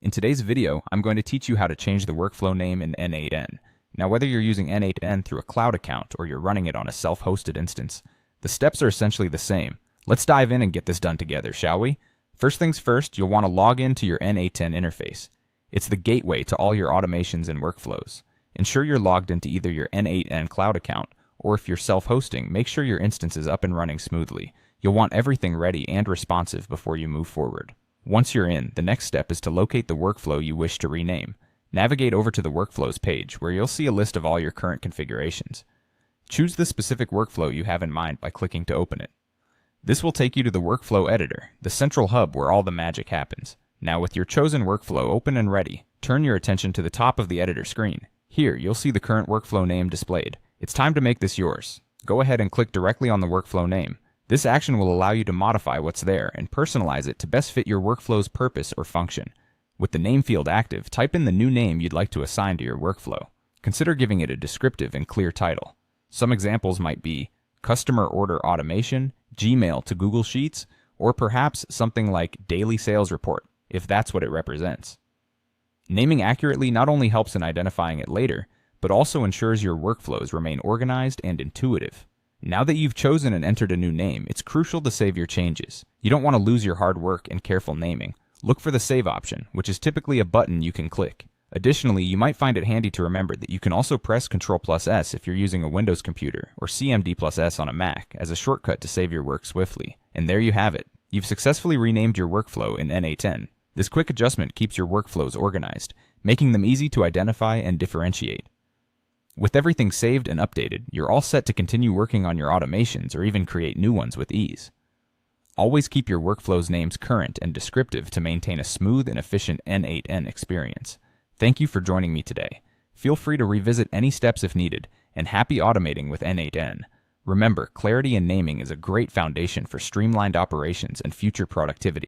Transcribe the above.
In today's video, I'm going to teach you how to change the workflow name in n8n. Now, whether you're using n8n through a cloud account or you're running it on a self-hosted instance, the steps are essentially the same. Let's dive in and get this done together, shall we? First things first, you'll want to log into your n8n interface. It's the gateway to all your automations and workflows. Ensure you're logged into either your n8n cloud account, or if you're self-hosting, make sure your instance is up and running smoothly. You'll want everything ready and responsive before you move forward. Once you're in, the next step is to locate the workflow you wish to rename. Navigate over to the Workflows page, where you'll see a list of all your current configurations. Choose the specific workflow you have in mind by clicking to open it. This will take you to the Workflow Editor, the central hub where all the magic happens. Now, with your chosen workflow open and ready, turn your attention to the top of the editor screen. Here, you'll see the current workflow name displayed. It's time to make this yours. Go ahead and click directly on the workflow name. This action will allow you to modify what's there and personalize it to best fit your workflow's purpose or function. With the name field active, type in the new name you'd like to assign to your workflow. Consider giving it a descriptive and clear title. Some examples might be Customer Order Automation, Gmail to Google Sheets, or perhaps something like Daily Sales Report, if that's what it represents. Naming accurately not only helps in identifying it later, but also ensures your workflows remain organized and intuitive. Now that you've chosen and entered a new name, it's crucial to save your changes. You don't want to lose your hard work and careful naming. Look for the Save option, which is typically a button you can click. Additionally, you might find it handy to remember that you can also press Ctrl+S if you're using a Windows computer, or CMD+S on a Mac as a shortcut to save your work swiftly. And there you have it. You've successfully renamed your workflow in n8n. This quick adjustment keeps your workflows organized, making them easy to identify and differentiate. With everything saved and updated, you're all set to continue working on your automations or even create new ones with ease. Always keep your workflow's names current and descriptive to maintain a smooth and efficient n8n experience. Thank you for joining me today. Feel free to revisit any steps if needed, and happy automating with n8n. Remember, clarity in naming is a great foundation for streamlined operations and future productivity.